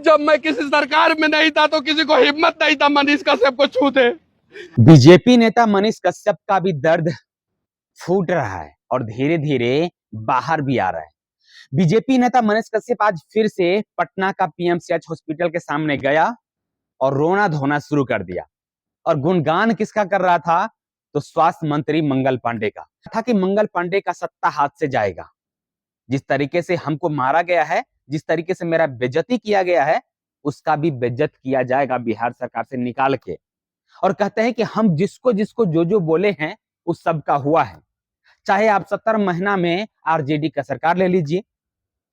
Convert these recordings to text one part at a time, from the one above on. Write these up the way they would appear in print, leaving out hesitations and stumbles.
जब मैं किसी सरकार में नहीं था तो किसी को हिम्मत नहीं था मनीष कश्यप को छूते। बीजेपी नेता मनीष कश्यप का भी दर्द फूट रहा है और धीरे धीरे बाहर भी आ रहा है। बीजेपी नेता मनीष कश्यप आज फिर से पटना का पीएमसीएच हॉस्पिटल के सामने गया और रोना धोना शुरू कर दिया। और गुणगान किसका कर रहा था? तो स्वास्थ्य मंत्री मंगल पांडे का था कि मंगल पांडे का सत्ता हाथ से जाएगा। जिस तरीके से हमको मारा गया है, जिस तरीके से मेरा बेइज्जती किया गया है, उसका भी बेइज्जत किया जाएगा बिहार सरकार से निकाल के। और कहते हैं कि हम जिसको जिसको जो जो बोले हैं उस सब का हुआ है। चाहे आप 70 महीना में आरजेडी का सरकार ले लीजिए,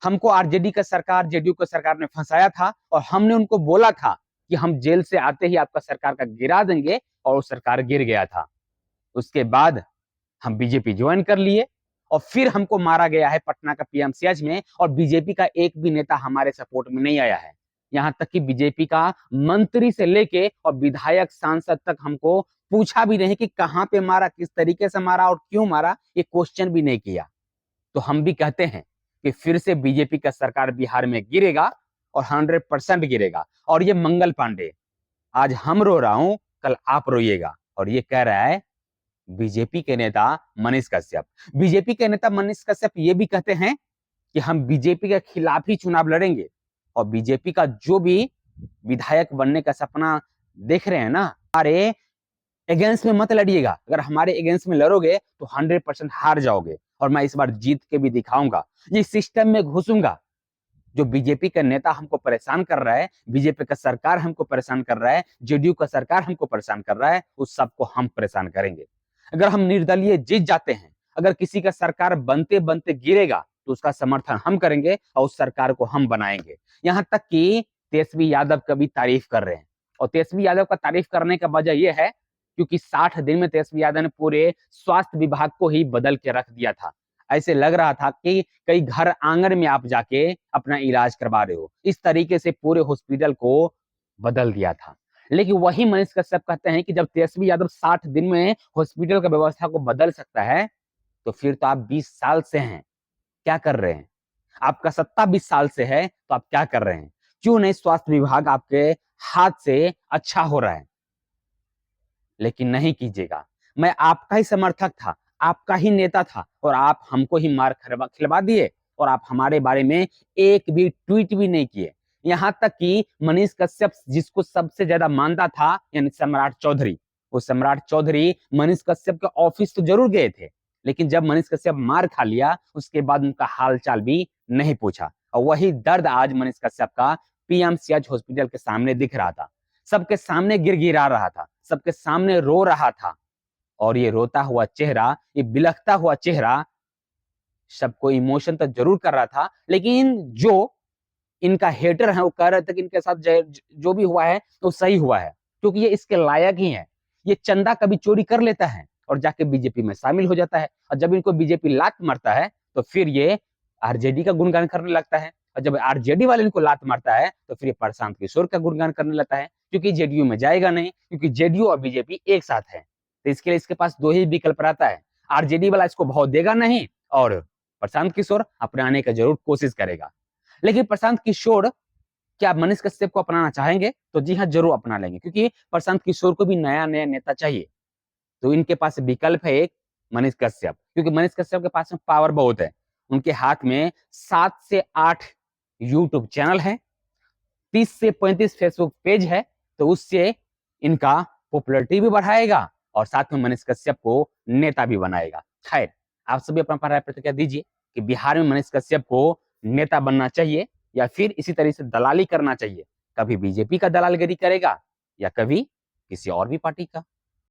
हमको आरजेडी का सरकार, जेडीयू का सरकार ने फंसाया था और हमने उनको बोला था कि हम जेल से आते ही आपका सरकार का गिरा देंगे, और वो सरकार गिर गया था। उसके बाद हम बीजेपी ज्वाइन कर लिए और फिर हमको मारा गया है पटना का पीएमसीएच में, और बीजेपी का एक भी नेता हमारे सपोर्ट में नहीं आया है। यहां तक कि बीजेपी का मंत्री से लेके और विधायक सांसद तक हमको पूछा भी नहीं कि कहां पे मारा, किस तरीके से मारा और क्यों मारा, ये क्वेश्चन भी नहीं किया। तो हम भी कहते हैं कि फिर से बीजेपी का सरकार बिहार में गिरेगा और 100% गिरेगा। और ये मंगल पांडे, आज हम रो रहा हूं, कल आप रोइएगा। और ये कह रहा है बीजेपी के नेता मनीष कश्यप। बीजेपी के नेता मनीष कश्यप ये भी कहते हैं कि हम बीजेपी के खिलाफ ही चुनाव लड़ेंगे, और बीजेपी का जो भी विधायक बनने का सपना देख रहे हैं ना, हमारे अगेंस्ट में मत लड़िएगा। अगर हमारे अगेंस्ट में लड़ोगे तो 100% हार जाओगे, और मैं इस बार जीत के भी दिखाऊंगा। ये सिस्टम में घुसूंगा। जो बीजेपी का नेता हमको परेशान कर रहा है, बीजेपी का सरकार हमको परेशान कर रहा है, जेडीयू का सरकार हमको परेशान कर रहा है, उस सबको हम परेशान करेंगे। अगर हम निर्दलीय जीत जाते हैं, अगर किसी का सरकार बनते बनते गिरेगा, तो उसका समर्थन हम करेंगे और उस सरकार को हम बनाएंगे। यहां तक कि तेजस्वी यादव का भी तारीफ कर रहे हैं। और तेजस्वी यादव का तारीफ करने का वजह यह है क्योंकि 60 दिन में तेजस्वी यादव ने पूरे स्वास्थ्य विभाग को ही बदल के रख दिया था। ऐसे लग रहा था कि कई घर आंगन में आप जाके अपना इलाज करवा रहे हो। इस तरीके से पूरे हॉस्पिटल को बदल दिया था। लेकिन वही मनीष कश्यप कहते हैं कि जब तेजस्वी यादव 60 दिन में हॉस्पिटल का व्यवस्था को बदल सकता है, तो फिर तो आप 20 साल से हैं, क्या कर रहे हैं? आपका सत्ता 20 साल से है, तो आप क्या कर रहे हैं? क्यों नहीं स्वास्थ्य विभाग आपके हाथ से अच्छा हो रहा है? लेकिन नहीं कीजिएगा। मैं आपका ही समर्थक था, आपका ही नेता था, और आप हमको ही मार खिलवा दिए, और आप हमारे बारे में एक भी ट्वीट भी नहीं किए। यहां तक कि मनीष कश्यप जिसको सबसे ज्यादा मानता था, यानी सम्राट चौधरी, वो सम्राट चौधरी मनीष कश्यप के ऑफिस तो जरूर गए थे, लेकिन जब मनीष कश्यप मार खा लिया, उसके बाद उनका हाल चाल भी नहीं पूछा। और वही दर्द आज मनीष कश्यप का पीएमसीएच हॉस्पिटल के सामने दिख रहा था। सबके सामने गिड़गिड़ा रहा था, सबके सामने रो रहा था। और ये रोता हुआ चेहरा, ये बिलखता हुआ चेहरा सबको इमोशन तो जरूर कर रहा था, लेकिन जो इनका हेटर है वो कह रहे थे कि इनके साथ जो भी हुआ है तो सही हुआ है, क्योंकि ये इसके लायक ही है। ये चंदा कभी चोरी कर लेता है और जाके बीजेपी में शामिल हो जाता है, और जब इनको बीजेपी लात मारता है तो फिर ये आरजेडी का गुणगान करने लगता है, और जब आरजेडी वाले इनको लात मारता है तो फिर ये प्रशांत किशोर का गुणगान करने लगता है, क्योंकि जेडीयू में जाएगा नहीं, क्योंकि जेडीयू और बीजेपी एक साथ है। तो इसके लिए इसके पास दो ही विकल्प रहता है, आरजेडी वाला इसको भाव देगा नहीं, और प्रशांत किशोर अपनाने का जरूर कोशिश करेगा। लेकिन प्रशांत किशोर क्या मनीष कश्यप को अपनाना चाहेंगे? तो जी हाँ, जरूर अपना लेंगे, क्योंकि प्रशांत किशोर को भी नया नया नेता चाहिए। तो इनके पास विकल्प है एक, मनीष कश्यप, क्योंकि मनीष कश्यप के पास में पावर बहुत है। उनके हाथ में 7 से 8 यूट्यूब चैनल है, 30 से 35 फेसबुक पेज है, तो उससे इनका पॉपुलैरिटी भी बढ़ाएगा और साथ में मनीष कश्यप को नेता भी बनाएगा। खैर, आप सभी अपना राय प्रतिक्रिया दीजिए कि बिहार में मनीष कश्यप को नेता बनना चाहिए या फिर इसी तरह से दलाली करना चाहिए। कभी बीजेपी का दलालगिरी करेगा या कभी किसी और भी पार्टी का।